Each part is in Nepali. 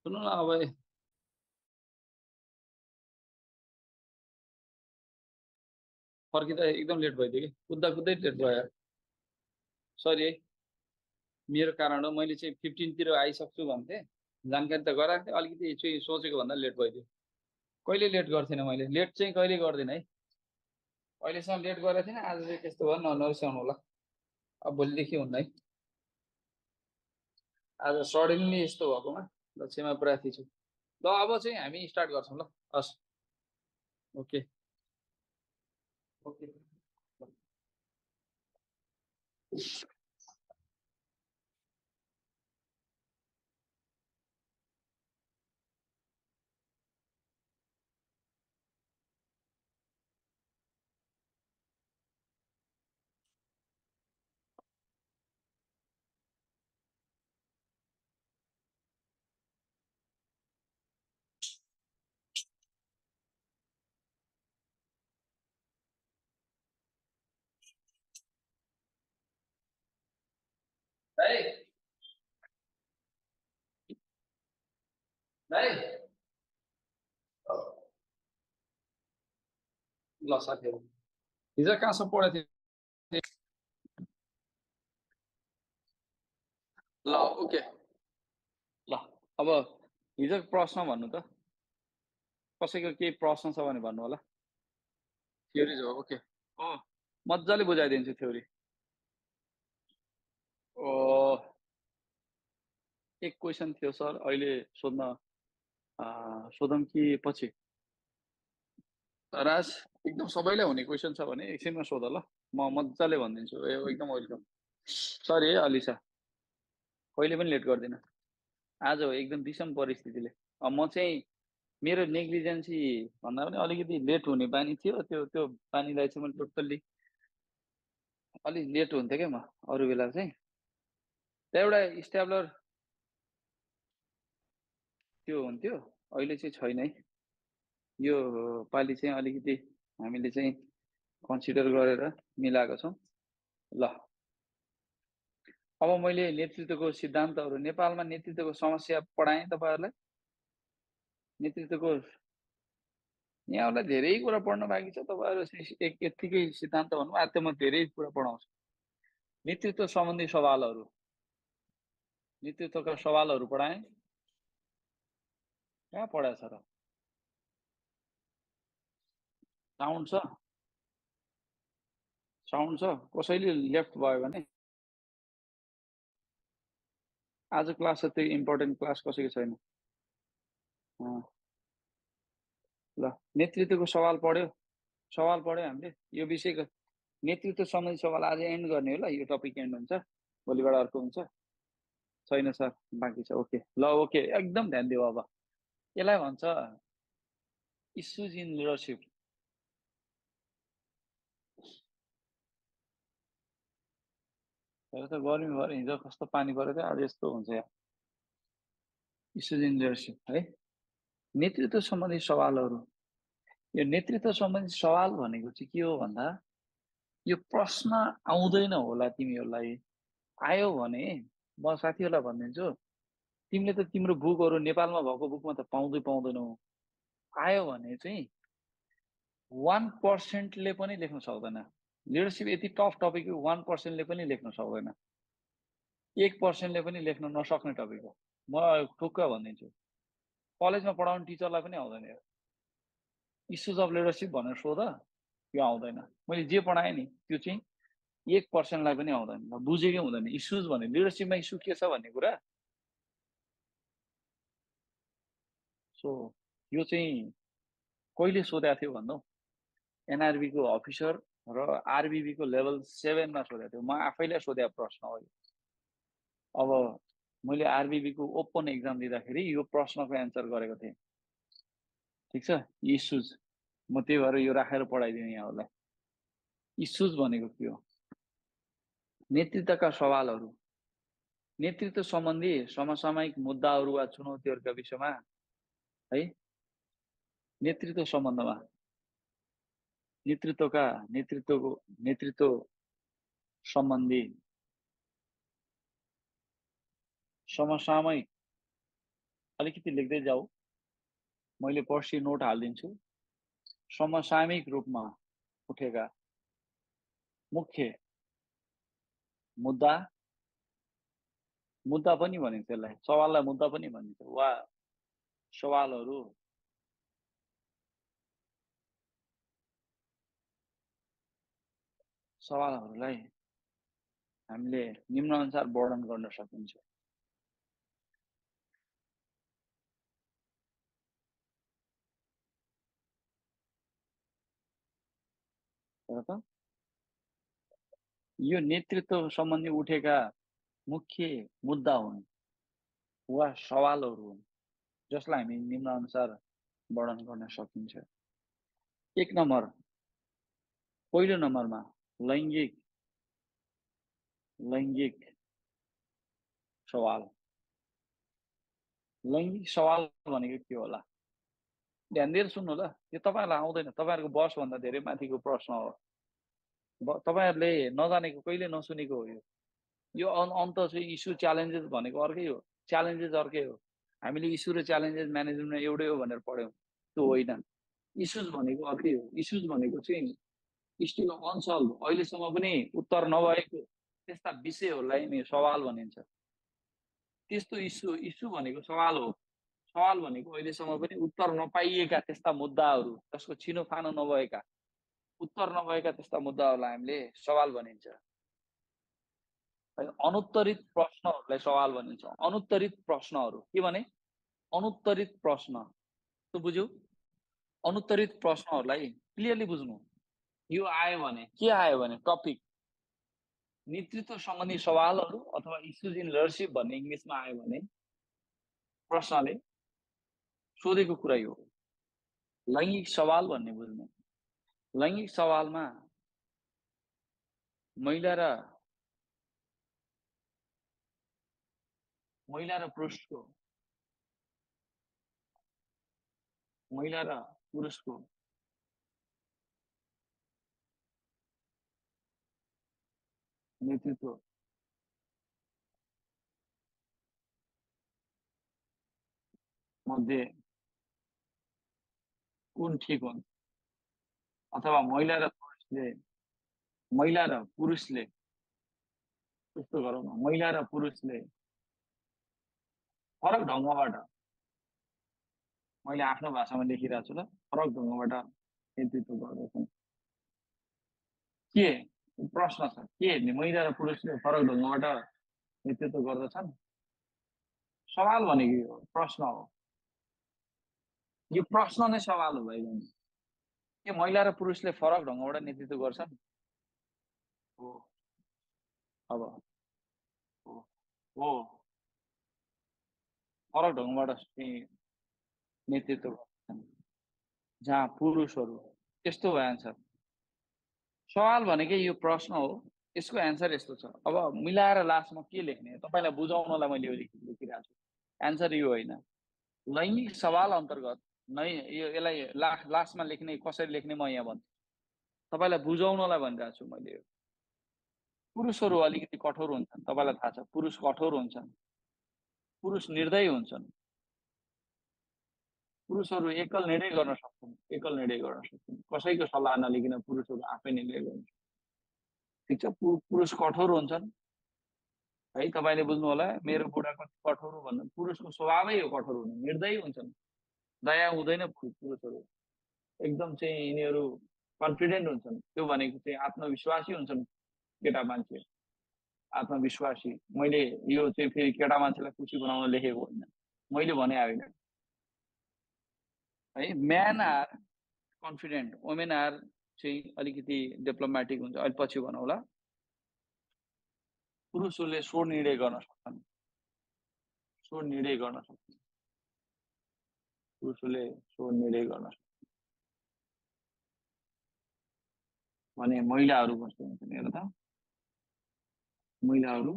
सुन्नु न अब फर्किँदा एकदम लेट भइदियो कि कुद्दा कुद्दै लेट भयो। सरी है, मेरो कारण हो। मैले चाहिँ 15 आइसक्छु भन्थेँ, जानकारी त गराएको थिएँ, अलिकति चाहिँ सोचेको भन्दा लेट भइदियो। कहिले लेट गर्थेन मैले, लेट चाहिँ कहिले गर्दिनँ है। अहिलेसम्म लेट गरेको थिइनँ, आज चाहिँ त्यस्तो भयो, नरिसाउनु होला। अब भोलिदेखि हुन्न है। आज सडनली यस्तो भएकोमा ल क्षमा प्रार्थी छु। ल अब चाहिँ हामी स्टार्ट गर्छौँ ल। हस्, ओके ओके। भाइ भाइ ल साथीहरू, हिजो कहाँसम्म पढेको थिएँ? ल ओके। ल अब हिजो प्रश्न भन्नु त, कसैको केही प्रश्न छ भने भन्नु होला। थ्योरी हो, ओके। ओ मजाले बुझाइदिन्छु थ्योरी। ओ एक क्वेसन थियो सर, अहिले सोध्न सोधौँ कि पछि? राज, एकदम सबैलाई हुने क्वेसन छ भने एकछिनमा सोध ल, म मजाले भनिदिन्छु। एकदम वेलकम। सरी है अलिसा, कहिले पनि लेट गर्दिनँ। आज हो एकदम विषम परिस्थितिले। म चाहिँ मेरो नेग्लिजेन्सी भन्दा पनि अलिकति लेट हुने बानी थियो, त्यो बानीलाई चाहिँ मैले टोटल्ली अलिक लेट हुन्थ्यो क्या म अरू बेला चाहिँ। त्यहाँ एउटा स्ट्याब्लर त्यो हुन्थ्यो, अहिले चाहिँ छैन है। यो पालि चाहिँ अलिकति हामीले चाहिँ कन्सिडर गरेर मिलाएको छौँ। ल अब मैले नेतृत्वको सिद्धान्तहरू, नेपालमा नेतृत्वको समस्या पढाएँ तपाईँहरूलाई। नेतृत्वको यहाँहरूलाई धेरै कुरा पढ्न बाँकी छ। तपाईँहरू यत्तिकै सिद्धान्त भन्नु आज त म धेरै कुरा पढाउँछु। नेतृत्व सम्बन्धी सवालहरू, नेतृत्वका सवालहरू पढाएँ। कहाँ पढाएको छ र? साउन्ड छ? साउन्ड छ? कसैले लेफ्ट भयो भने आज क्लास त त्यो इम्पोर्टेन्ट क्लास कसैको छैन। ल नेतृत्वको सवाल पढ्यो हामीले। यो विषयको नेतृत्व सम्बन्धी सवाल आज एन्ड गर्ने हो ल। यो टपिक एन्ड हुन्छ, भोलिबाट अर्को हुन्छ। छैन सर, बाँकी छ। ओके ल, ओके एकदम ध्यान दियो। अब यसलाई भन्छ इस्युज इन लिडरसिप। हेर त गर्मी भयो, हिजो कस्तो पानी परेको थियो, आज यस्तो हुन्छ यार। इस्युज इन लिडरसिप है, नेतृत्व सम्बन्धी सवालहरू। यो नेतृत्व सम्बन्धी सवाल भनेको चाहिँ के हो भन्दा, यो प्रश्न आउँदैन होला तिमीहरूलाई। आयो भने म साथीहरूलाई भनिदिन्छु, तिमीले त तिम्रो बुकहरू नेपालमा भएको बुकमा त पाउँदैनौ। आयो भने चाहिँ 1%ले पनि लेख्न सक्दैन। लिडरसिप यति टफ टपिक हो, 1%ले पनि लेख्न सक्दैन। 1%ले पनि लेख्न नसक्ने टपिक हो। म ठुक्क भनिदिन्छु, कलेजमा पढाउने टिचरलाई पनि आउँदैन। इस्युज अफ लिडरसिप भनेर सोध, यो आउँदैन। मैले जे पढाएँ नि त्यो चाहिँ 1%लाई पनि आउँदैन, बुझेकै हुँदैन। इस्युज भने लिडरसिपमा इस्यु के छ भन्ने कुरा। सो यो चाहिँ कहिले सोधेको थियो भन्नु, एनआरबीको अफिसर र आरबिबीको लेभल 7मा सोधेको थियो। म आफैलाई सोधेको प्रश्न हो। अब मैले आरबिबीको ओपन एक्जाम दिँदाखेरि यो प्रश्नको एन्सर गरेको थिएँ। ठिक छ, इस्युज म त्यही भएर यो राखेर पढाइदिएँ यहाँहरूलाई। इस्युज भनेको के हो? नेतृत्वका सवालहरू, नेतृत्व सम्बन्धी समसामयिक मुद्दाहरू वा चुनौतीहरूका विषयमा है। नेतृत्व सम्बन्धमा नेतृत्व सम्बन्धी समसामयिक अलिकति लेख्दै जाऊ, मैले पर्सि नोट हालिदिन्छु। समसामयिक रूपमा उठेका मुख्य मुद्दा, मुद्दा पनि भनिन्छ त्यसलाई, सवाललाई मुद्दा पनि भनिन्छ, वा सवालहरू सवालहरूलाई हामीले निम्नानुसार वर्णन गर्न सकिन्छ। यो नेतृत्व सम्बन्धी उठेका मुख्य मुद्दा हुन् वा सवालहरू हुन् जसलाई हामी निम्नानुसार वर्णन गर्न सकिन्छ। 1 नम्बर, पहिलो नम्बरमा लैङ्गिक सवाल। लैङ्गिक सवाल भनेको के होला? ध्यान दिएर सुन्नु ल, यो तपाईहरुलाई आउँदैन, तपाईहरुको बसभन्दा धेरै माथिको प्रश्न हो। तपाईहरुले नजानेको, कहिले नसुनेको हो यो। यो अन्त चाहिँ इस्यु च्यालेन्जेस भनेको अर्कै हो, च्यालेन्जेस अर्कै हो। हामीले इस्यु र च्यालेन्जेस म्यानेजमेन्टमा एउटै हो भनेर पढ्यौं, त्यो होइन। इस्युज भनेको अर्कै हो। इस्युज भनेको चाहिँ स्टिल अनसल्भ, अहिलेसम्म पनि उत्तर नभएको त्यस्ता विषयहरूलाई नि सवाल भनिन्छ। त्यस्तो इस्यु, इस्यु भनेको सवाल हो। सवाल भनेको अहिलेसम्म पनि उत्तर नपाइएका त्यस्ता मुद्दाहरू, जसको छिनोफानो नभएका, उत्तर नभएका त्यस्ता मुद्दाहरूलाई हामीले सवाल भनिन्छ। अनुत्तरित प्रश्नहरूलाई सवाल भनिन्छ। अनुत्तरित प्रश्नहरू के भने? अनुत्तरित प्रश्न, त्यो बुझ्यौ? अनुत्तरित प्रश्नहरूलाई क्लियरली बुझ्नु। यो आयो भने के आयो भने टपिक नेतृत्व सम्बन्धी सवालहरू अथवा इस्युज इन लिडरसिप भन्ने इङ्ग्लिसमा आयो भने प्रश्नले सोधेको कुरा यो लैङ्गिक सवाल भन्ने बुझ्नु। लैङ्गिक सवालमा महिला र पुरुषको नेतृत्व मध्ये कुन ठिक हुन्छ, अथवा महिला र पुरुषले त्यस्तो गरौँ न, महिला र पुरुषले फरक ढङ्गबाट, मैले आफ्नो भाषामा लेखिरहेको छु ल, फरक ढङ्गबाट नेतृत्व गर्दछन्। के प्रश्न छ? के महिला र पुरुषले फरक ढङ्गबाट नेतृत्व गर्दछन्? सवाल भनेको यो प्रश्न हो। यो प्रश्न नै सवाल हो भाइ बहिनी। के महिला र पुरुषले फरक ढङ्गबाट नेतृत्व गर्छन्? हो। अब हो, फरक ढङ्गबाट नेतृत्व गर्छन्। जहाँ पुरुषहरू, त्यस्तो हो एन्सर। सवाल भनेकै यो प्रश्न हो, यसको एन्सर यस्तो छ। अब मिलाएर लास्टमा के लेख्ने, तपाईँलाई बुझाउनलाई मैले यो लेखिरहेको छु। एन्सर यो होइन। लैङ्गिक सवाल अन्तर्गत नै यसलाई लास्टमा लेख्ने, कसरी लेख्ने म यहाँ भन्छु, तपाईँलाई बुझाउनलाई भनिरहेको छु मैले। पुरुषहरू अलिकति कठोर हुन्छन्, तपाईँलाई थाहा छ। पुरुष कठोर हुन्छन्, पुरुष निर्दयी हुन्छन्, पुरुषहरू एकल निर्णय गर्न सक्छन्, कसैको सल्लाह नलिकन पुरुषहरू आफै निर्णय गर्छन्। ठिक छ, पुरुष कठोर हुन्छन् है, तपाईँले बुझ्नु होला। मेरो बुढा कठोर हो भन्नु, पुरुषको स्वभावै हो कठोर हुनु, निर्दयी हुन्छन्, दया हुँदैन पुरुषहरू। एकदम चाहिँ यिनीहरू कन्फिडेन्ट हुन्छन्, त्यो भनेको चाहिँ आत्मविश्वासी हुन्छन्। केटा मान्छे आत्मविश्वासी। मैले यो चाहिँ फेरि केटा मान्छेलाई खुसी बनाउन लेखेको होइन, मैले भने होइन है। Man are confident, women are चाहिँ अलिकति डिप्लोमेटिक हुन्छ, अहिले पछि भनौँला। पुरुषहरूले स्व निर्णय गर्न सक्छन्, पुरुषहरूले स्व निर्णय गर्न सक्छन् भने महिलाहरू कस्तो हुन्छन् हेर त। महिलाहरू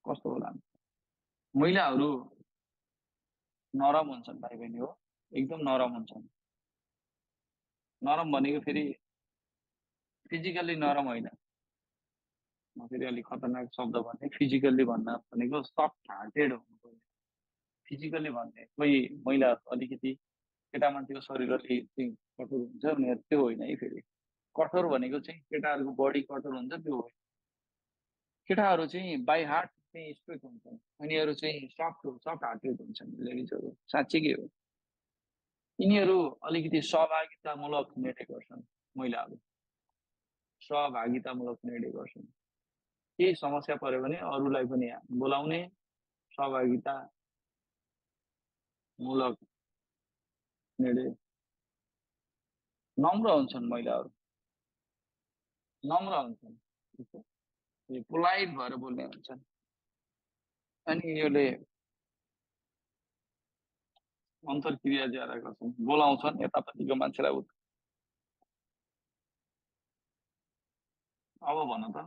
कस्तो होला? महिलाहरू नरम हुन्छन् भाइ बहिनी, हो, एकदम नरम हुन्छन्। नरम भनेको फेरि फिजिकल्ली नरम होइन, म फेरि अलिक खतरनाक शब्द भने, फिजिकल्ली भन्दा भनेको सफ्ट हार्टेड हुनु। फिजिकली भन्ने कोही महिला अलिकति केटा मान्छेको शरीर अलिक चाहिँ कठोर हुन्छ उनीहरू त्यो होइन है फेरि कठोर भनेको चाहिँ केटाहरूको बडी कठोर हुन्छ त्यो होइन केटाहरू चाहिँ बाई हार्ट चाहिँ स्ट्रेट हुन्छन् उनीहरू चाहिँ सफ्ट हार्टेड हुन्छन् लेडिजहरू साँच्चीकै हो यिनीहरू अलिकति सहभागितामूलक निर्णय गर्छन् महिलाहरू सहभागितामूलक निर्णय गर्छन् केही समस्या पर्यो भने अरूलाई पनि बोलाउने सहभागितामूलक निर्णय नम्र हुन्छन् महिलाहरू नम्र हुन्छन् पोलाइट भएर बोल्ने हुन्छन् अनि यिनीहरूले अन्तर्क्रिया ज्यादा गर्छन् बोलाउँछन् यतापट्टिको मान्छेलाई अब भन त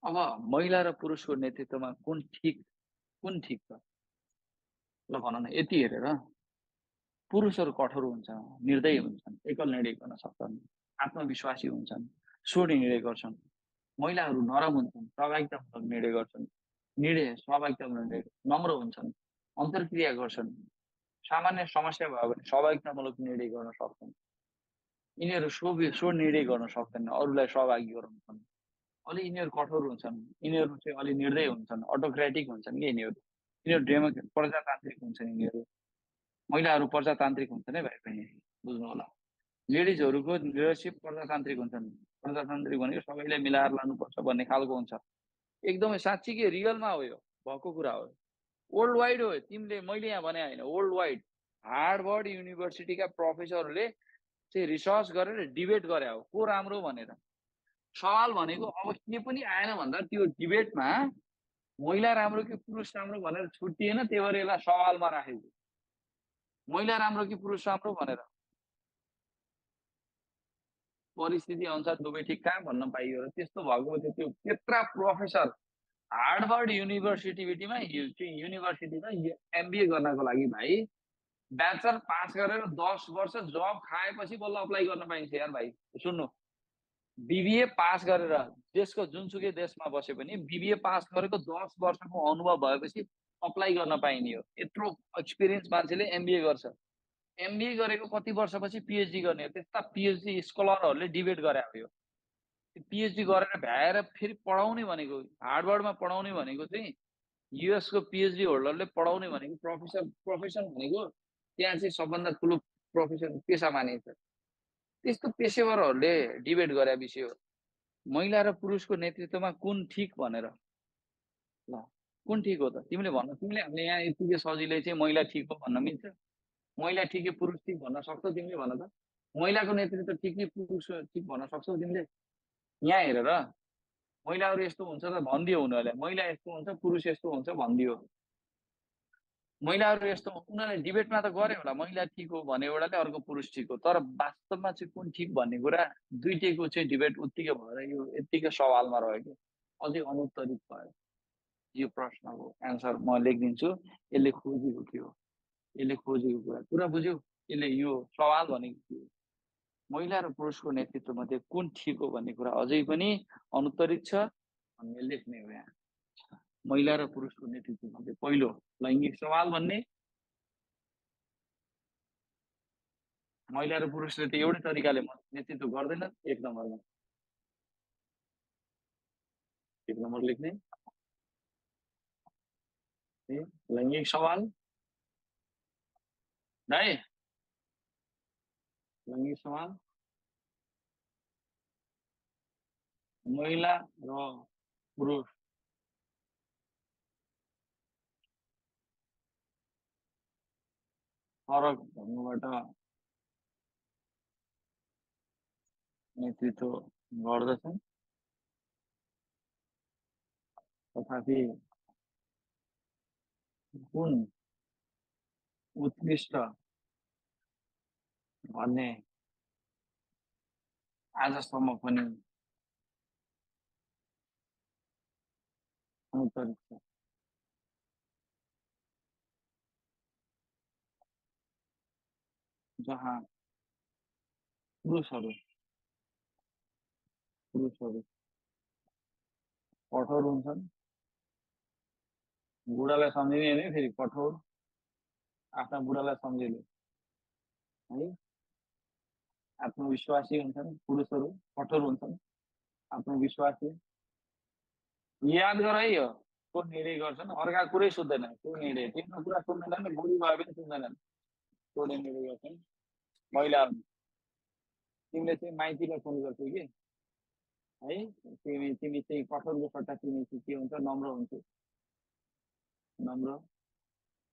अब महिला र पुरुषको नेतृत्वमा कुन ठिक छ ल भन न यति हेरेर पुरुषहरू कठोर हुन्छ निर्दयी हुन्छन् एकल निर्णय गर्न सक्छन् आत्मविश्वासी हुन्छन् स्व निर्णय गर्छन् महिलाहरू नरम हुन्छन् सहभागितामूलक निर्णय गर्छन् सहभागितामूलक निर्णय नम्र हुन्छन् अन्तर्क्रिया गर्छन् सामान्य समस्या भयो भने सहभागितामूलक निर्णय गर्न सक्छन् यिनीहरू स्व निर्णय गर्न सक्दैनन् अरूलाई सहभागी गराउँछन् अलि यिनीहरू कठोर हुन्छन् यिनीहरू चाहिँ अलि निर्दय हुन्छन् अटोक्रेटिक हुन्छन् कि यिनीहरू प्रजातान्त्रिक हुन्छन् यिनीहरू महिलाहरू प्रजातान्त्रिक हुन्छन् है भाइ बहिनी बुझ्नु होला लेडिजहरूको लिडरसिप प्रजातान्त्रिक हुन्छन् प्रजातान्त्रिक भनेको सबैलाई मिलाएर लानुपर्छ भन्ने खालको हुन्छ एकदमै साँच्चीकै रियलमा हो यो भएको कुरा हो वर्ल्ड वाइड हो तिमीले मैले यहाँ भने होइन वर्ल्ड वाइड हार्वर्ड युनिभर्सिटीका प्रोफेसरहरूले चाहिँ रिसर्च गरेर डिबेट गरे हो को राम्रो भनेर सवाल भनेको अब के पनि आएन भन्दा त्यो डिबेटमा महिला राम्रो कि पुरुष राम्रो भनेर छुट्टिएन त्यही भएर यसलाई सवालमा राखेको महिला राम्रो कि पुरुष राम्रो भनेर परिस्थिति अनुसार दुवै ठिक कहाँ भन्न पाइयो र त्यस्तो भएको थियो त्यो त्यत्रा प्रोफेसर हार्वर्ड युनिभर्सिटीमा एमबिए गर्नको लागि भाइ ब्याचलर पास गरेर 10 वर्ष जब खाएपछि बल्ल अप्लाई गर्न पाइन्छ यार भाइ सुन्नु बिबिए पास गरेर देशको जुनसुकै देशमा बसे पनि बिबिए पास गरेको 10 वर्षको अनुभव भएपछि अप्लाई गर्न पाइने हो यत्रो एक्सपिरियन्स मान्छेले एमबिए गर्छ एमबिए गरेको कति वर्षपछि पिएचडी गर्ने हो त्यस्ता पिएचडी स्कलरहरूले डिबेट गरे हो यो पिएचडी गरेर भ्याएर फेरि पढाउने भनेको हार्वर्डमा पढाउने भनेको चाहिँ युएसको पिएचडी होल्डरले पढाउने भनेको प्रोफेसन भनेको त्यहाँ चाहिँ सबभन्दा ठुलो प्रोफेसन पेसा मानिन्छ त्यस्तो पेसेवरहरूले डिबेट गरे विषय हो महिला र पुरुषको नेतृत्वमा कुन ठिक भनेर ल कुन ठिक हो त तिमीले भन्न तिमीले हामीले यहाँ यतिकै सजिलै चाहिँ महिला ठिक हो भन्न मिल्छ महिला ठिक कि पुरुष ठिक भन्न सक्छौ तिमीले भन त महिलाको नेतृत्व ठिक कि पुरुष ठिक भन्न सक्छौ तिमीले यहाँ हेरेर महिलाहरू यस्तो हुन्छ त भनिदियो उनीहरूले महिला यस्तो हुन्छ पुरुष यस्तो हुन्छ भनिदियो महिलाहरू यस्तो उनीहरूले डिबेटमा त गरे होला महिला ठिक हो भने एउटाले अर्को पुरुष ठिक हो तर वास्तवमा चाहिँ कुन ठिक भन्ने कुरा दुईटैको चाहिँ डिबेट उत्तिकै भएर यो यत्तिकै सवालमा रह्यो कि अझै अनुत्तरित भयो यो प्रश्नको एन्सर म लेखिदिन्छु यसले खोजेको के हो यसले खोजेको कुरा बुझ्यौ यसले यो सवाल भनेको के हो महिला र पुरुषको नेतृत्व मध्ये कुन ठिक हो भन्ने कुरा अझै पनि अनुत्तरित छ भन्ने लेख्ने हो यहाँ महिला र पुरुषको नेतृत्व मध्ये पहिलो लैङ्गिक सवाल भन्ने महिला र पुरुषले त एउटै तरिकाले नेतृत्व गर्दैन एक नम्बर लेख्ने लैङ्गिक सवाल है लैङ्गिक सवाल महिला र पुरुष फरक ढङ्गबाट नेतृत्व गर्दछन् तथापि कुन उत्कृष्ट भन्ने आजसम्म पनि अनुत्तरित छ जहाँ पुरुषहरू कठोर हुन्छन् बुढालाई सम्झिने नै फेरि कठोर, आफ्ना बुढालाई सम्झिने है। आत्मविश्वासी हुन्छन् पुरुषहरू, कठोर हुन्छन्, आत्मविश्वासी। याद गर है, यो को निर्णय गर्छन्, अर्का कुरै सुन्दैन, को निर्णय तिम्रो कुरा सुन्दैनन्, बुढी भए पनि सुन्दैनन्, को निर्णय गर्छन् महिलाहरू। तिमीले चाहिँ माइतीलाई फोन गर्छौ कि है, तिमी चाहिँ कठोरको सट्टा तिमी चाहिँ के हुन्छ, नम्र हुन्छौ, नम्र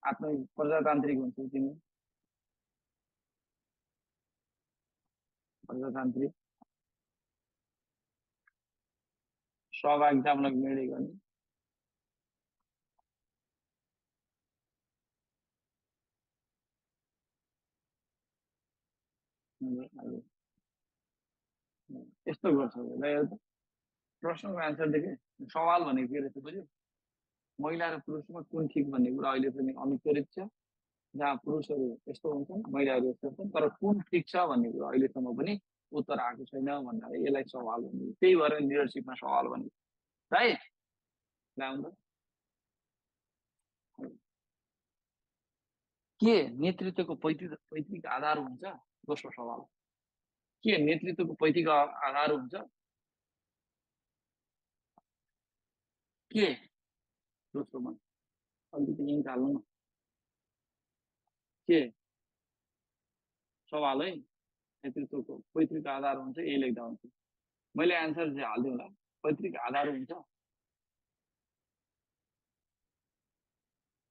आत्म प्रजातान्त्रिक हुन्छौ तिमी, प्रजातान्त्रिक सहभागितामूलक निर्णय गर्ने। यस्तो गर्छौ ल, प्रश्नको एन्सर देखे, सवाल भनेको के रहेछ बुझ्यो, महिला र पुरुषमा कुन ठिक भन्ने कुरा अहिले पनि अनुत्तरित छ, जहाँ पुरुषहरू यस्तो हुन्छन् महिलाहरू यस्तो हुन्छन्, तर कुन ठिक छ भन्ने कुरा अहिलेसम्म पनि उत्तर आएको छैन भन्नाले यसलाई सवाल भन्ने, त्यही भएर लिडरसिपमा सवाल भन्ने राइट। के नेतृत्वको पैतृक आधार हुन्छ? दोस्रो सवाल, के नेतृत्वको पैतृक आधार हुन्छ? के दोस्रोमा अलिकति इङ्क हाल्नु न, के सवाल है, नेतृत्वको पैतृक आधार हुन्छ, यही लेख्दा हुन्छ। मैले एन्सर चाहिँ हालिदिउँला, पैतृक आधार हुन्छ,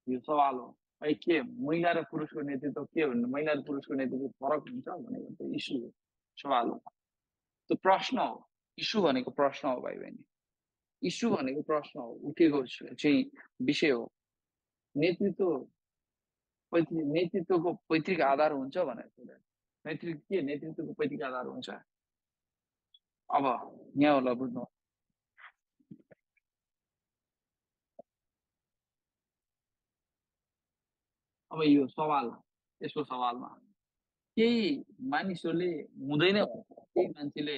यो सवाल हो है। के महिला र पुरुषको नेतृत्व के भन्नु, महिला र पुरुषको नेतृत्व फरक हुन्छ भनेको त इस्यु हो, सवाल हो, त्यो प्रश्न हो, इस्यु भनेको प्रश्न हो भाइ बहिनी, इस्यु भनेको प्रश्न हो, उठेको चाहिँ विषय हो। नेतृत्वको पैतृक आधार हुन्छ भनेर सोधेर, नेतृत्वको पैतृक आधार हुन्छ? अब यहाँ होला बुझ्नु, अब यो सवाल, यसको सवालमा केही मानिसहरूले हुँदैन, केही मान्छेले,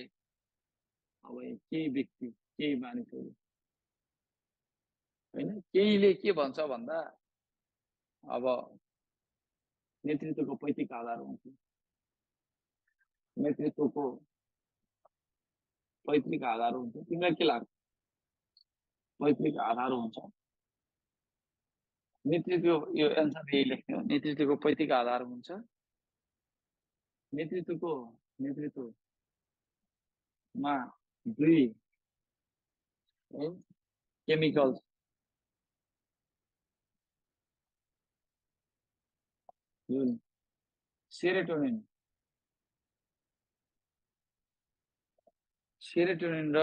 अब केही व्यक्ति, केही मानिसहरू होइन, केहीले के भन्छ भन्दा अब नेतृत्वको पैतृक आधार हुन्छ, नेतृत्वको पैतृक आधार हुन्छ, तिमीलाई के लाग्छ? पैतृक आधार हुन्छ नेतृत्व, यो एन्सर यही लेख्ने हो, नेतृत्वको पैतृक आधार हुन्छ, नेतृत्वमा दुई केमिकल्स जुन सेरोटोनिन र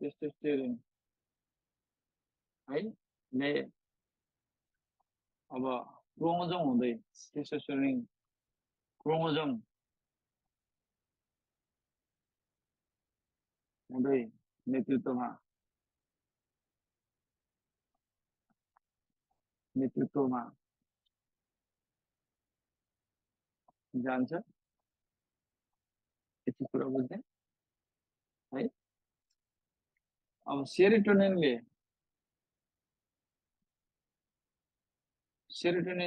टेस्टोस्टेरोन है ले अब क्रोमोजोम हुँदै, टेस्टोस्टेरोन क्रोमोजोम हुँदै नेतृत्वमा जान्छ, यति कुरा बुझ्ने है। अब सेरोटोनिन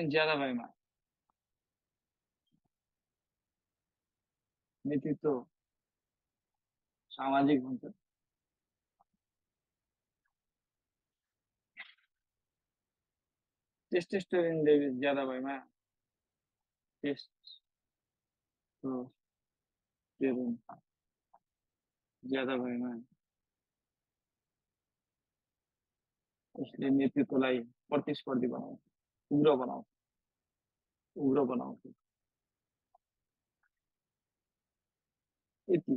ज्यादा भएमा नेतृत्व सामाजिक हुन्छ, टेस्टोस्टेरोन ज्यादा भएमा टेस्टोस्टेरोन ज्यादा भएमा यसले नेतृत्वलाई प्रतिस्पर्धी बनाउँछ, उग्र बनाउँछ। यति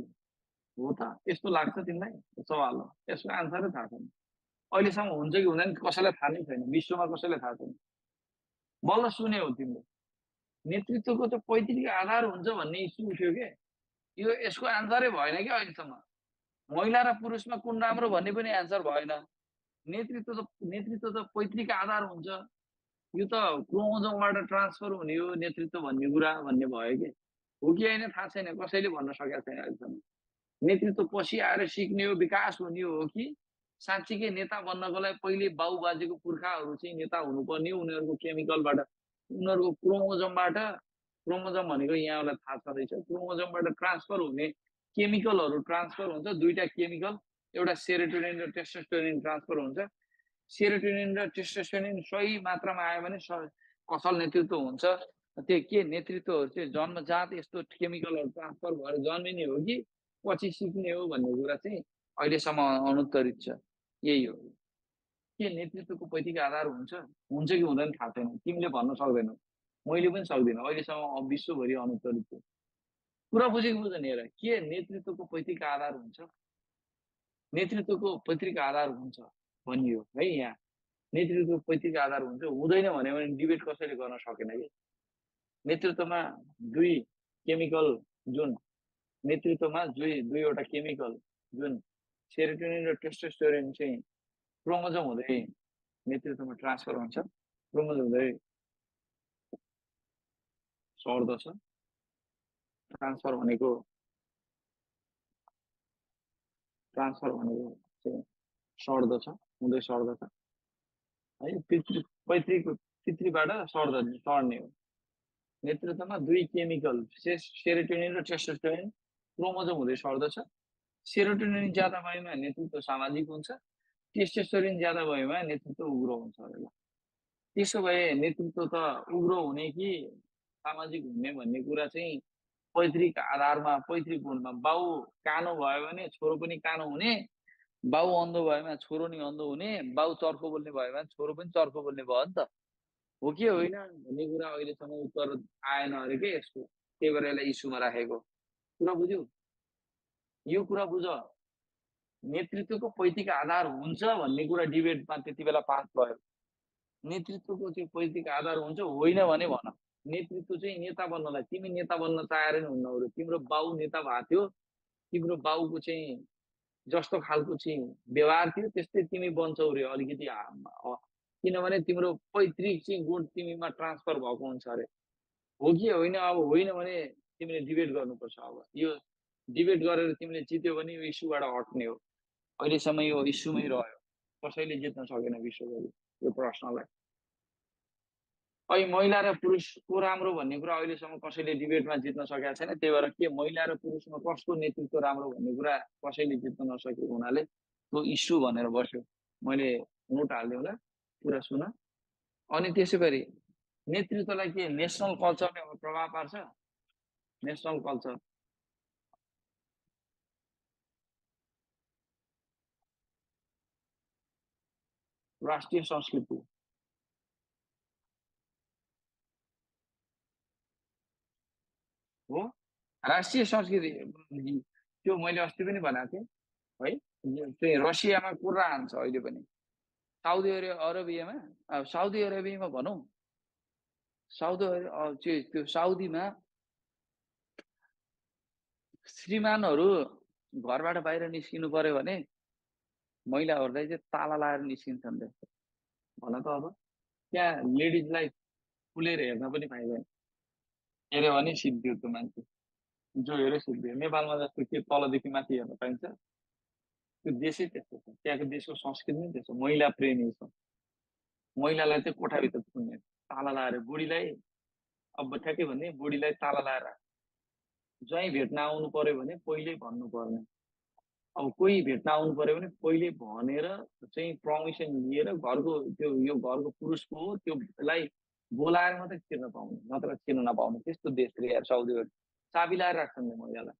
हो त, यस्तो लाग्छ तिमीलाई? सवाल हो, यसको आन्सरै थाहा छैन अहिलेसम्म, हुन्छ कि हुँदैन कसैलाई थाहा नै छैन, विश्वमा कसैलाई थाहा छैन, बल्ल सुने हो तिमीले। नेतृत्वको त पैतृक आधार हुन्छ भन्ने इस्यु उठ्यो के, यो यसको आन्सरै भएन कि अहिलेसम्म। महिला र पुरुषमा कुन राम्रो भन्ने पनि एन्सर भएन, नेतृत्व त पैतृक आधार हुन्छ, यो त क्रोमोजोमबाट ट्रान्सफर हुने हो नेतृत्व भन्ने कुरा भन्ने भयो कि, हो कि होइन थाहा छैन, कसैले भन्न सकेको छैन अहिलेसम्म। नेतृत्व पछि आएर सिक्ने हो, विकास हुने हो कि साँच्चीकै नेता बन्नको लागि पहिले बाउ बाजेको पुर्खाहरू चाहिँ नेता हुनुपर्ने, उनीहरूको केमिकलबाट, उनीहरूको क्रोमोजम भनेको यहाँलाई थाहा छँदैछ, क्रोमोजमबाट ट्रान्सफर हुने केमिकलहरू ट्रान्सफर हुन्छ। दुईटा केमिकल, एउटा सेरोटोनिन र टेस्टोस्टेरोन ट्रान्सफर हुन्छ। सेरोटोनिन र टेस्टोस्टेरोन सही मात्रामा आयो भने असल नेतृत्व हुन्छ। त्यो के नेतृत्वहरू चाहिँ जन्मजात यस्तो केमिकलहरू ट्रान्सफर भएर जन्मिने हो कि पछि सिक्ने हो भन्ने कुरा चाहिँ अहिलेसम्म अनुत्तरित छ। यही हो के नेतृत्वको पैतृक आधार हुन्छ कि हुँदैन थाहा छैन, तिमीले भन्न सक्दैनौ, मैले पनि सक्दिनँ, अहिलेसम्म विश्वभरि अनुत्तरित छ। कुरा बुझेको बुझ्दैन हेर, के नेतृत्वको पैतृक आधार हुन्छ, नेतृत्वको पैतृक आधार हुन्छ भनियो है। यहाँ नेतृत्वको पैतृक आधार हुन्छ हुँदैन भने डिबेट कसैले गर्न सकेन कि। नेतृत्वमा दुई केमिकल जुन नेतृत्वमा दुईवटा केमिकल जुन सेरोटोनिन र टेस्टोस्टेरोन चाहिँ क्रोमोजोम हुँदै नेतृत्वमा ट्रान्सफर हुन्छ। क्रोमोजोम हुँदै सर्दछ। ट्रान्सफर भनेको चाहिँ सर्दछ, हुँदै सर्दछ है। पितृबाट सर्ने हो। नेतृत्वमा दुई केमिकल सेरोटोनिन र टेस्टोस्टेरोन क्रोमोजोम हुँदै सर्दछ। सेरोटोनिन ज्यादा भएमा नेतृत्व सामाजिक हुन्छ, टेस्टोस्टेरोन ज्यादा भएमा नेतृत्व उग्रो हुन्छ। त्यसो भए नेतृत्व त उग्रो हुने कि सामाजिक हुने भन्ने कुरा चाहिँ पैतृक आधारमा, पैतृक गुणमा, बाउ कानो भयो भने छोरो पनि कानो हुने, बाउ अन्धो भएमा छोरो नि अन्धो हुने, बाउ चर्को बोल्ने भएमा छोरो पनि चर्को बोल्ने भयो नि त, हो कि होइन भन्ने कुरा अहिलेसम्म उत्तर आएन अरे के यसको। त्यही भएर यसलाई इस्युमा राखेको। कुरा बुझ्यौ? यो कुरा बुझ, नेतृत्वको पैतृक आधार हुन्छ भन्ने कुरा डिबेटमा त्यति बेला पास भयो। नेतृत्वको त्यो पैतृक आधार हुन्छ होइन भने भन। नेतृत्व चाहिँ नेता बन्नलाई, तिमी नेता बन्न चाहेर नि हुन्न हो, तिम्रो बाउ नेता भएको थियो, तिम्रो बाउको चाहिँ जस्तो खालको चाहिँ व्यवहार थियो त्यस्तै तिमी बन्छौ रे अलिकति, किनभने तिम्रो पैतृक चाहिँ गुण तिमीमा ट्रान्सफर भएको हुन्छ अरे, हो कि होइन। अब होइन भने तिमीले डिबेट गर्नुपर्छ। अब यो डिबेट गरेर तिमीले जित्यो भने यो इस्युबाट हट्ने हो। अहिलेसम्म यो इस्युमै रह्यो, कसैले जित्न सकेन विश्वभरि यो प्रश्नलाई। अहिले महिला र पुरुषको राम्रो भन्ने कुरा अहिलेसम्म कसैले डिबेटमा जित्न सकेका छैन। त्यही भएर के महिला र पुरुषमा कसको नेतृत्व राम्रो भन्ने कुरा कसैले जित्न नसकेको हुनाले त्यो इस्यु भनेर बस्यो। मैले नोट हालिदिउँला, कुरा सुन। अनि त्यसै गरी नेतृत्वलाई के नेसनल कल्चरले प्रभाव पार्छ? नेसनल कल्चर, राष्ट्रिय संस्कृति हो। राष्ट्रिय संस्कृति त्यो मैले अस्ति पनि भनेको थिएँ है। चाहिँ रसियामा कुरा हान्छ अहिले पनि, साउदी अरेबियामा, साउदी अरेबियामा भनौँ, त्यो साउदीमा श्रीमानहरू घरबाट बाहिर निस्किनु पर्यो भने महिलाहरूलाई चाहिँ ताला लाएर निस्किन्छन् रे। भन त अब त्यहाँ लेडिजलाई खुलेर हेर्न पनि पाइँदैन। हेऱ्यो भने सिद्धियो त्यो मान्छे, जो हेऱ्यो सिद्धियो। नेपालमा जस्तो के तलदेखि माथि हेर्न पाइन्छ? त्यो देशै त्यस्तो छ, त्यहाँको देशको संस्कृति नै त्यस्तो महिला प्रेमी छ। महिलालाई चाहिँ कोठाभित्र पुग्ने ताला लाएर, बुढीलाई अब ठ्याक्कै भन्ने बुढीलाई ताला लाएर ज्वाइँ भेट्न आउनु पर्यो भने पहिले भन्नु पर्ने। अब कोही भेट्न आउनु पर्यो भने पहिले भनेर चाहिँ पर्मिसन लिएर घरको त्यो यो घरको पुरुषको हो त्योलाई बोलाएर मात्रै छिर्न पाउने, नत्र छिर्न नपाउने। त्यस्तो देश रे यार साउदीहरू, चाबी लाएर राख्छन् नि महिलालाई।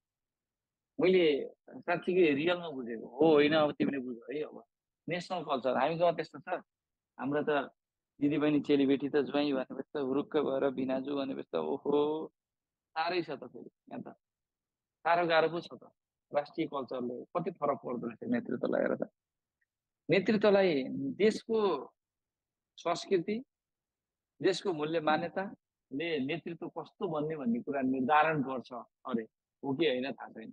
मैले साँच्चीकै रियलमा बुझेको हो होइन। अब तिमीले बुझ है। अब नेसनल कल्चर हामीसँग त्यस्तो छ। हाम्रो त दिदीबहिनी चेलीबेटी त ज्वाइँ भनेपछि त हुरुक्क भएर बिनाजु भनेपछि त ओहो साह्रै छ त। फेरि यहाँ त साह्रो गाह्रो पो छ त। राष्ट्रिय कल्चरले कति फरक पर्दो रहेछ नेतृत्वलाई हेर त। नेतृत्वलाई देशको संस्कृति, देशको मूल्य मान्यताले नेतृत्व कस्तो बन्ने भन्ने कुरा निर्धारण गर्छ अरे, हो कि होइन थाहा छैन।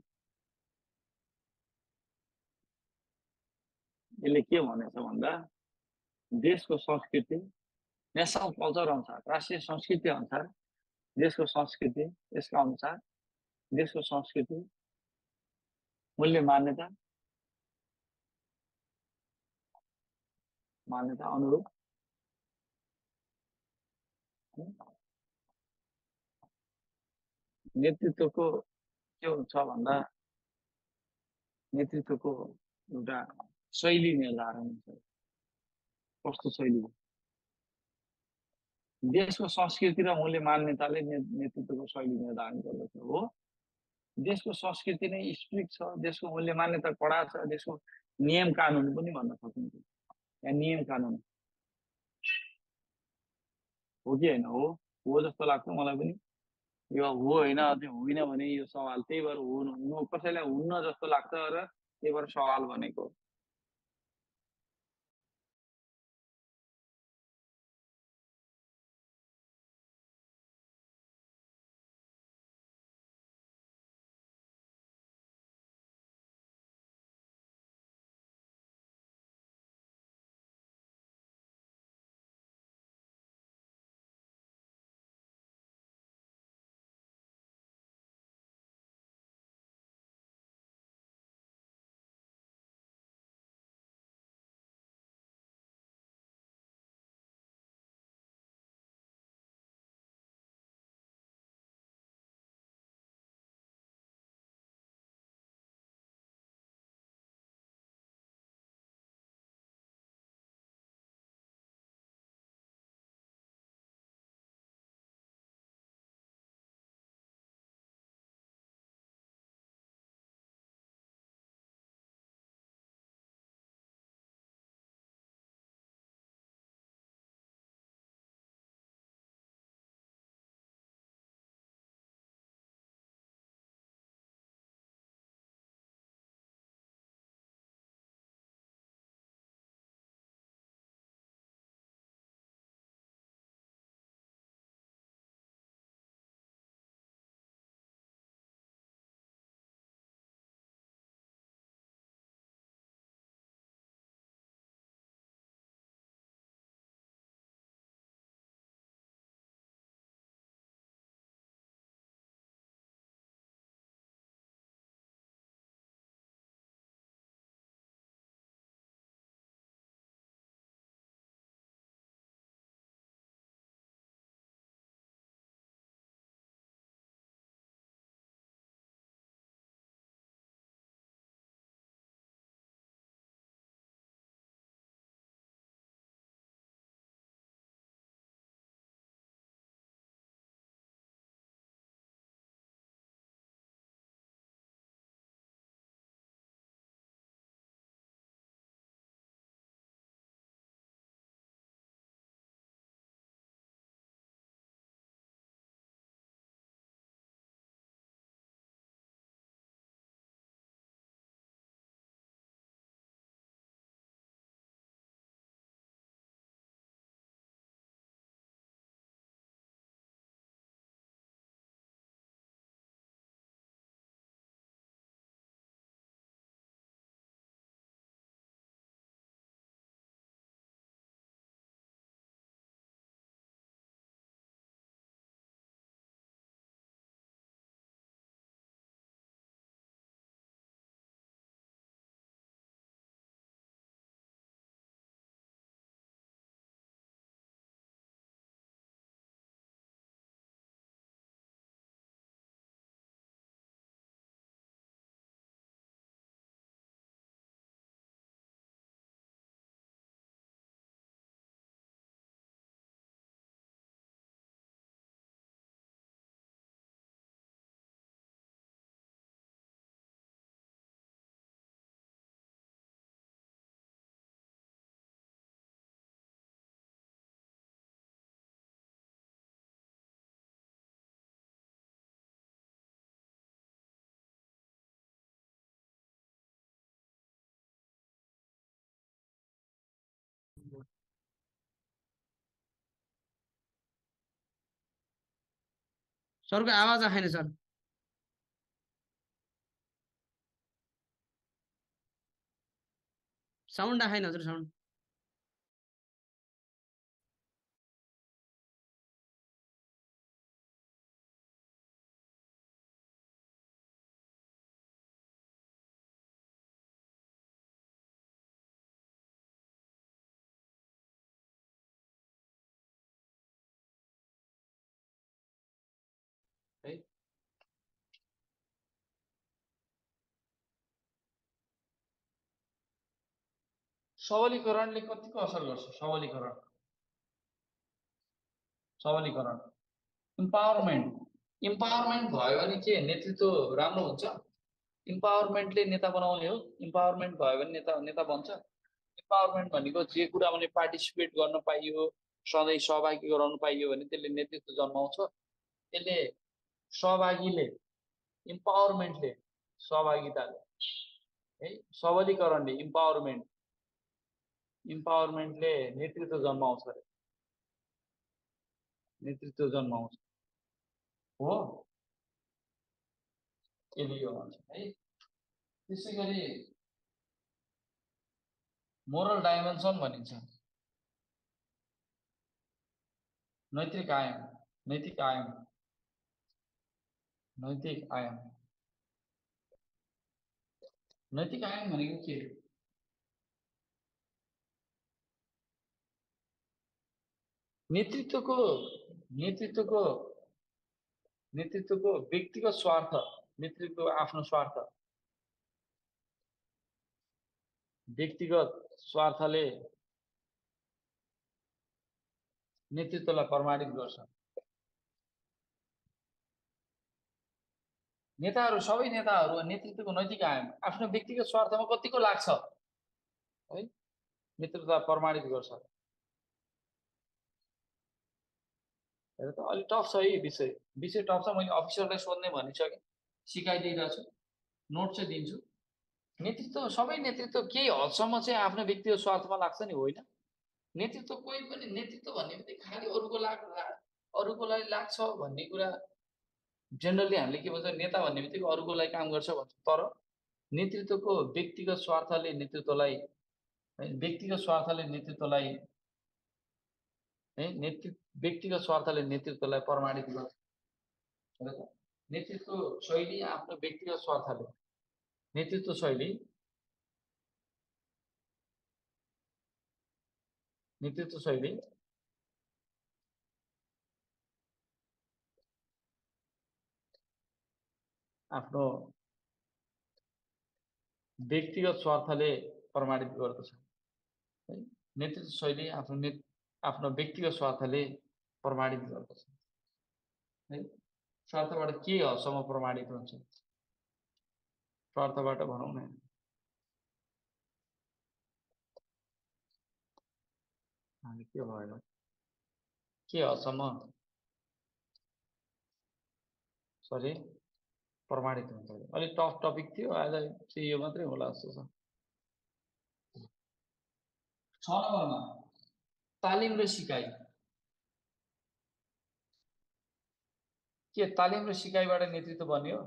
यसले के भनेछ भन्दा देशको संस्कृति, नेसनल कल्चर अनुसार, राष्ट्रिय संस्कृति अनुसार, देशको संस्कृति, यसका अनुसार देशको संस्कृति मूल्य मान्यता, मान्यता अनुरूप नेतृत्वको के हुन्छ भन्दा नेतृत्वको एउटा शैली निर्धारण हुन्छ। कस्तो शैली? देशको संस्कृति र मूल्य मान्यताले नेतृत्वको शैली निर्धारण गर्दछ हो। देशको संस्कृति नै स्ट्रिक्ट छ, देशको मूल्य मान्यता कडा छ, देशको नियम कानुन पनि भन्न सकिन्छ। या नियम कानुन हो कि होइन? हो जस्तो लाग्छ मलाई पनि। यो हो होइन अझै होइन भने यो सवाल, त्यही भएर हो कसैलाई हुन्न जस्तो लाग्छ र त्यही भएर सवाल भनेको। सरको आवाज आएन सर। साउन्ड आएन हजुर, साउन्ड। सबलीकरणले कतिको असर गर्छ? सबलीकरण इम्पावरमेन्ट भयो भने के नेतृत्व राम्रो हुन्छ? इम्पावरमेन्टले नेता बनाउने हो। इम्पावरमेन्ट भयो भने नेता बन्छ। इम्पावरमेन्ट भनेको जे कुरा भने पार्टिसिपेट गर्न पाइयो, सधैँ सहभागी गराउन पाइयो भने त्यसले नेतृत्व जन्माउँछ। त्यसले सहभागीले इम्पावरमेन्टले सहभागिताले है सबलीकरणले इम्पावरमेन्टले नेतृत्व जन्माउँछ हो। यसले यो भन्छ है। त्यसै गरी मोरल डाइमेन्सन भनिन्छ। नैतिक आयाम भनेको के? नेतृत्वको व्यक्तिगत स्वार्थ, नेतृत्वको आफ्नो स्वार्थ, व्यक्तिगत स्वार्थले नेतृत्वलाई प्रमाणित गर्छ। सबै नेताहरू नेतृत्वको नैतिक आयाम आफ्नो व्यक्तिगत स्वार्थमा कतिको लाग्छ है, नेतृत्वलाई प्रमाणित गर्छ। हेर त अलि टफ छ है विषय टफ छ। मैले अफिसरलाई सोध्ने भनिसकेँ, सिकाइदिइरहेको छु, नोट चाहिँ दिन्छु। सबै नेतृत्व केही हदसम्म चाहिँ आफ्नो व्यक्तिगत स्वार्थमा लाग्छ नि, होइन? नेतृत्व कोही पनि नेतृत्व भन्ने बित्तिकै खालि अरूको लागि लाग्छ भन्ने कुरा जेनरली हामीले के भन्छ, नेता भन्ने बित्तिकै अरूको लागि काम गर्छ भन्छ। तर नेतृत्वको व्यक्तिगत स्वार्थले नेतृत्वलाई प्रमाणित गर्छ। नेतृत्व शैली आफ्नो व्यक्तिगत स्वार्थले नेतृत्व शैली आफ्नो व्यक्तिगत स्वार्थले प्रमाणित गर्दछ है। नेतृत्व शैली आफ्नो व्यक्तिगत स्वार्थले प्रमाणित गर्दछ है। स्वार्थबाट के हदसम्म प्रमाणित हुन्छ? स्वार्थबाट भनौँ न, के भएन, के हदसम्म प्रमाणित हुन्छ? अलिक टफ टपिक थियो, आज चाहिँ यो मात्रै होला जस्तो छ। 6 नम्बरमा तालिम र सिकाइ। के तालिम र सिकाइबाट नेतृत्व बन्ने हो?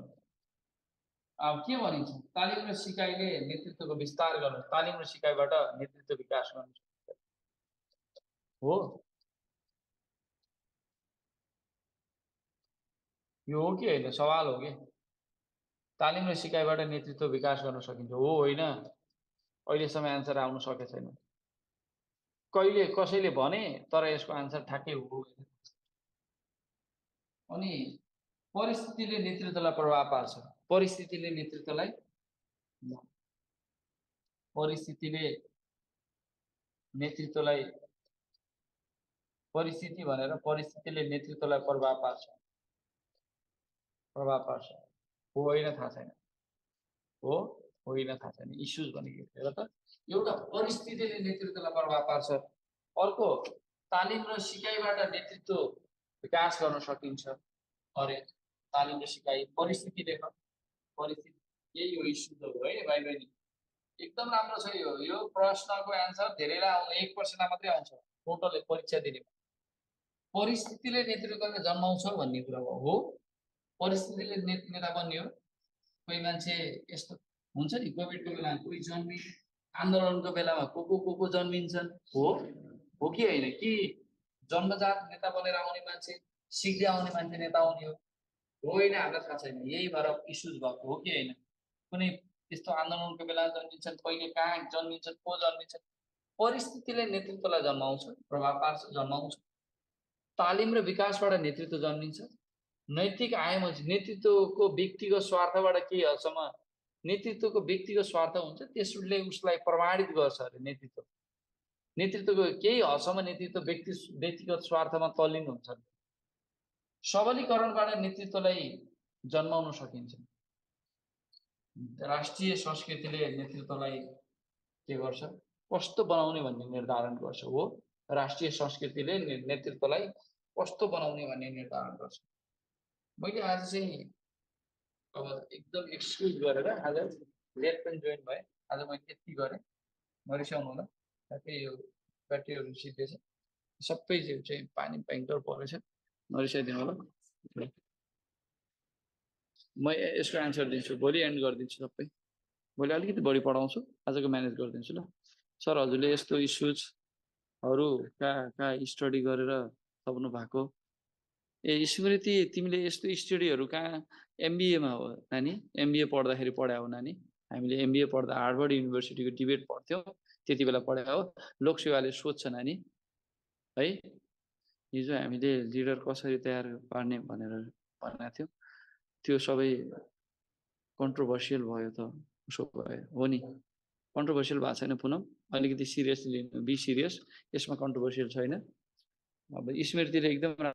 अब के भनिन्छ? तालिम र सिकाइले नेतृत्वको विस्तार गर्नु, तालिम र सिकाइबाट नेतृत्व विकास गर्नु हो। यो हो कि होइन? सवाल हो कि तालिम र सिकाइबाट नेतृत्व विकास गर्न सकिन्छ हो होइन? अहिलेसम्म एन्सर आउन सकेको छैन। कहिले कसैले भने, तर यसको आन्सर ठ्याक्कै हो। अनि परिस्थितिले नेतृत्वलाई प्रभाव पार्छ। परिस्थितिले नेतृत्वलाई प्रभाव पार्छ हो होइन? थाहा छैन। हो होइन? थाहा छैन। इस्युज भनेको हेर त, एउटा परिस्थितिले नेतृत्वलाई प्रभाव पार्छ, अर्को तालिम र सिकाइबाट नेतृत्व विकास गर्न सकिन्छ। अरे तालिम र सिकाइ परिस्थितिले यही हो इस्युजहरू है भाइ बहिनी। एकदम राम्रो छ यो प्रश्नको एन्सर धेरैलाई आउँदैन, 1% मात्रै आउँछ टोटल परीक्षा दिने। परिस्थितिले नेतृत्वलाई जन्माउँछ भन्ने कुरा हो। परिस्थितिले नेता बन्ने हो। कोही मान्छे यस्तो हुन्छ नि, कोभिडको बेलामा कोही आन्दोलनको बेलामा को जन्मिन्छन् हो कि होइन? कि जन्मजात नेता बनेर आउने मान्छे, सिक्दै आउने मान्छे नेता आउने हो होइन? हामीलाई थाहा छैन। यही भएर इस्युज भएको हो कि होइन? कुनै त्यस्तो आन्दोलनको बेला जन्मिन्छन्, कहिले कहाँ जन्मिन्छन्, को जन्मिन्छन्? परिस्थितिले नेतृत्वलाई जन्माउँछ, प्रभाव पार्छ, जन्माउँछ। तालिम र विकासबाट नेतृत्व जन्मिन्छ। नैतिक आयाम नेतृत्वको व्यक्तिगत स्वार्थबाट केही हदसम्म नेतृत्वको व्यक्तिगत स्वार्थ हुन्छ, त्यसले उसलाई प्रमाणित गर्छ अरे नेतृत्वको केही हदसम्म नेतृत्व व्यक्तिगत स्वार्थमा तल्लीन हुन्छ। सबलीकरणबाट नेतृत्वलाई जन्माउन सकिन्छ। राष्ट्रिय संस्कृतिले नेतृत्वलाई के गर्छ, कस्तो बनाउने भन्ने निर्धारण गर्छ। हो, राष्ट्रिय संस्कृतिले नेतृत्वलाई कस्तो बनाउने भन्ने निर्धारण गर्छ। मैले आज चाहिँ अब एकदम एक्सक्युज गरेर आज लेट पनि जोइन भएँ। आज मैले यति गरेँ, नरिसाउनु होला। ठ्याक्कै यो ब्याट्रीहरू सिद्धेछ, सबै चाहिँ पानी भयङ्कर परेछ, नरिसाइदिनु होला। म यसको एन्सर दिन्छु, भोलि एन्ड गरिदिन्छु सबै। भोलि अलिकति बढी पढाउँछु, आजको म्यानेज गरिदिन्छु ल। सर हजुरले यस्तो इस्युजहरू कहाँ स्टडी गरेर थप्नु भएको? ए स्मृति, तिमीले यस्तो स्टडीहरू कहाँ एमबिएमा हो नानी? एमबिए पढ्दाखेरि पढायो हो नानी? हामीले एमबिए पढ्दा हार्वर्ड युनिभर्सिटीको डिबेट पढ्थ्यौँ, त्यति बेला पढायो हो। लोकसेवाले सोध्छ नानी है, हिजो हामीले लिडर कसरी तयार पार्ने भनेर भनेको थियौँ, त्यो सबै कन्ट्रोभर्सियल भयो त। उसो भयो हो नि, कन्ट्रोभर्सियल भएको छैन पुनम, अलिकति सिरियसली लिनु, बी सिरियस, यसमा कन्ट्रोभर्सियल छैन। अब स्मृतिले एकदम